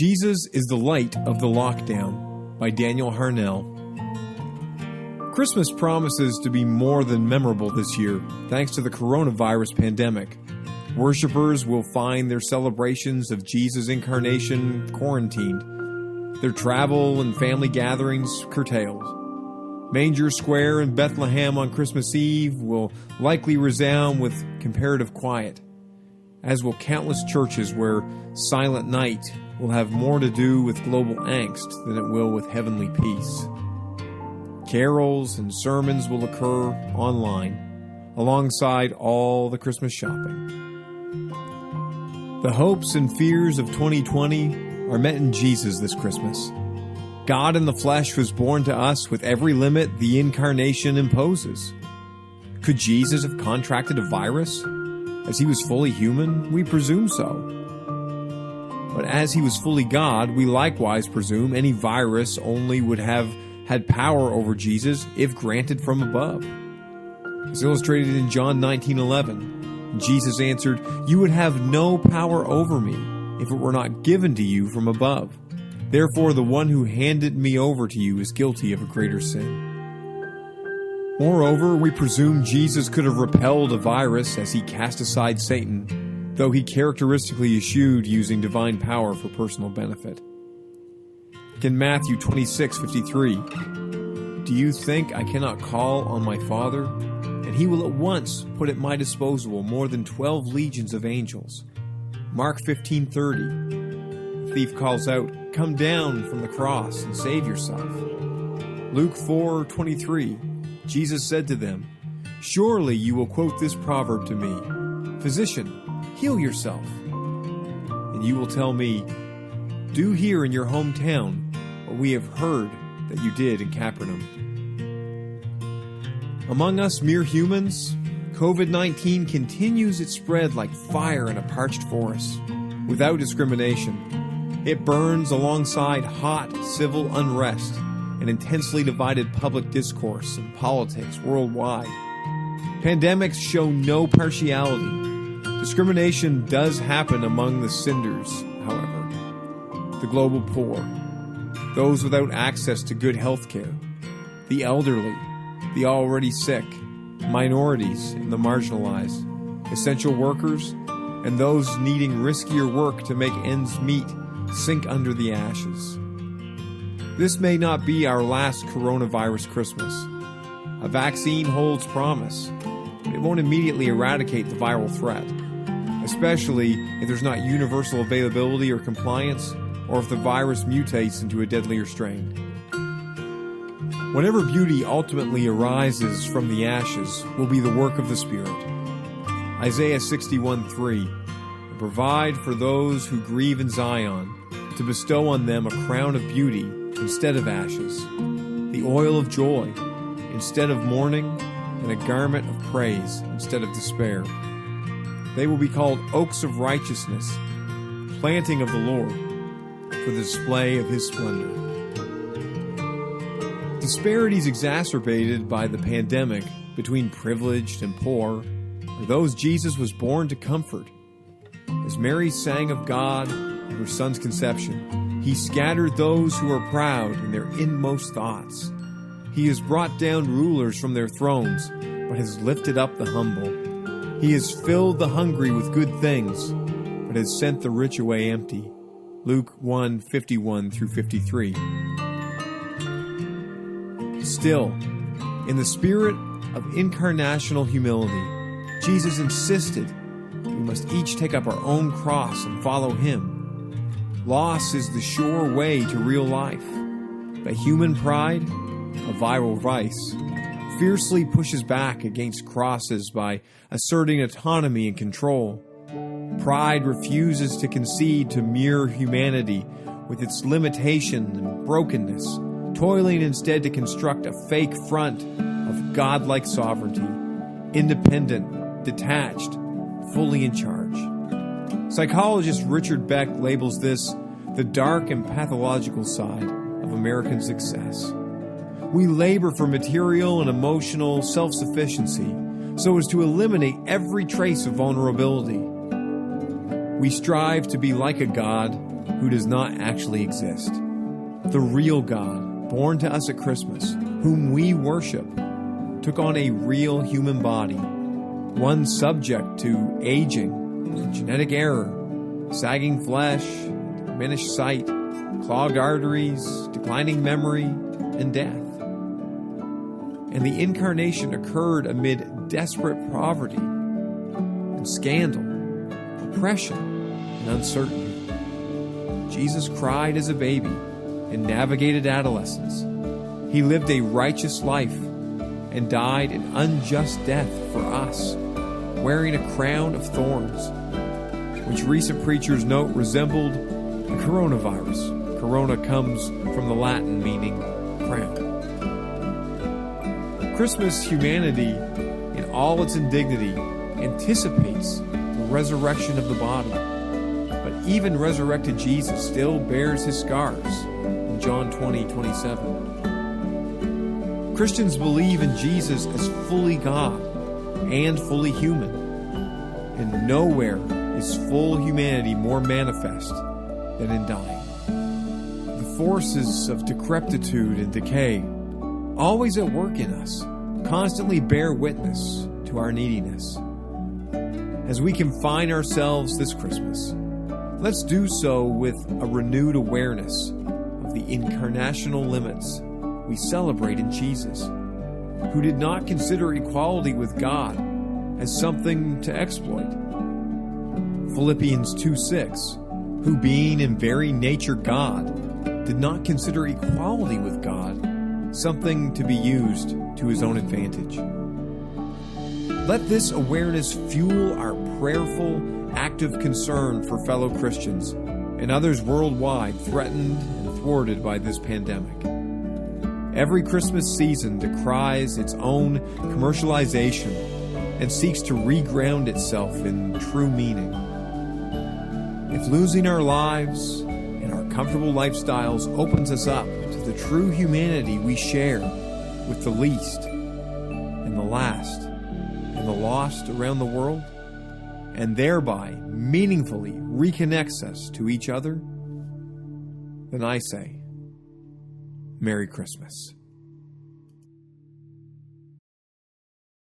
Jesus is the Light of the Lockdown by Daniel Harnell. Christmas promises to be more than memorable this year, thanks to the coronavirus pandemic. Worshippers will find their celebrations of Jesus' incarnation quarantined, their travel and family gatherings curtailed. Manger Square in Bethlehem on Christmas Eve will likely resound with comparative quiet, as will countless churches where Silent Night will have more to do with global angst than it will with heavenly peace. Carols and sermons will occur online, alongside all the Christmas shopping. The hopes and fears of 2020 are met in Jesus this Christmas. God in the flesh was born to us with every limit the incarnation imposes. Could Jesus have contracted a virus? As he was fully human, we presume so. But as he was fully God, we likewise presume any virus only would have had power over Jesus if granted from above. As illustrated in John 19:11, Jesus answered, "You would have no power over me if it were not given to you from above. Therefore, the one who handed me over to you is guilty of a greater sin." Moreover, we presume Jesus could have repelled a virus as he cast aside Satan, though he characteristically eschewed using divine power for personal benefit. In Matthew 26:53, "Do you think I cannot call on my Father, and he will at once put at my disposal more than 12 legions of angels?" Mark 15:30, the thief calls out, "Come down from the cross and save yourself." Luke 4:23, Jesus said to them, "Surely you will quote this proverb to me, 'Physician, heal yourself.' And you will tell me, 'Do here in your hometown what we have heard that you did in Capernaum.'" Among us mere humans, COVID-19 continues its spread like fire in a parched forest, without discrimination. It burns alongside hot civil unrest and intensely divided public discourse and politics worldwide. Pandemics show no partiality. Discrimination does happen among the cinders, however. The global poor, those without access to good health care, the elderly, the already sick, minorities and the marginalized, essential workers, and those needing riskier work to make ends meet sink under the ashes. This may not be our last coronavirus Christmas. A vaccine holds promise, but it won't immediately eradicate the viral threat, especially if there's not universal availability or compliance, or if the virus mutates into a deadlier strain. Whatever beauty ultimately arises from the ashes will be the work of the Spirit. Isaiah 61:3, "And provide for those who grieve in Zion, to bestow on them a crown of beauty instead of ashes, the oil of joy instead of mourning, and a garment of praise instead of despair. They will be called oaks of righteousness, planting of the Lord, for the display of his splendor." Disparities exacerbated by the pandemic between privileged and poor are those Jesus was born to comfort. As Mary sang of God and her Son's conception, he scattered those who are proud in their inmost thoughts. He has brought down rulers from their thrones, but has lifted up the humble. He has filled the hungry with good things, but has sent the rich away empty. Luke 1:51-53. Still, in the spirit of incarnational humility, Jesus insisted we must each take up our own cross and follow him. Loss is the sure way to real life. But human pride, a viral vice, fiercely pushes back against crosses by asserting autonomy and control. Pride refuses to concede to mere humanity with its limitation and brokenness, toiling instead to construct a fake front of godlike sovereignty, independent, detached, fully in charge. Psychologist Richard Beck labels this the dark and pathological side of American success. We labor for material and emotional self-sufficiency so as to eliminate every trace of vulnerability. We strive to be like a god who does not actually exist. The real God, born to us at Christmas, whom we worship, took on a real human body, one subject to aging, genetic error, sagging flesh, diminished sight, clogged arteries, declining memory, and death. And the incarnation occurred amid desperate poverty and scandal, oppression, and uncertainty. Jesus cried as a baby and navigated adolescence. He lived a righteous life and died an unjust death for us, wearing a crown of thorns, which recent preachers note resembled the coronavirus. Corona comes from the Latin meaning crown. Christmas humanity, in all its indignity, anticipates the resurrection of the body. But even resurrected Jesus still bears his scars in John 20:27. Christians believe in Jesus as fully God and fully human, and nowhere is full humanity more manifest than in dying. The forces of decrepitude and decay, always at work in us, constantly bear witness to our neediness. As we confine ourselves this Christmas, let's do so with a renewed awareness of the incarnational limits we celebrate in Jesus, who did not consider equality with God as something to exploit. Philippians 2:6, who being in very nature God, did not consider equality with God something to be used to his own advantage. Let this awareness fuel our prayerful, active concern for fellow Christians and others worldwide threatened and thwarted by this pandemic. Every Christmas season decries its own commercialization and seeks to reground itself in true meaning. If losing our lives and our comfortable lifestyles opens us up to the true humanity we share with the least and the last and the lost around the world, and thereby meaningfully reconnects us to each other, then I say, Merry Christmas.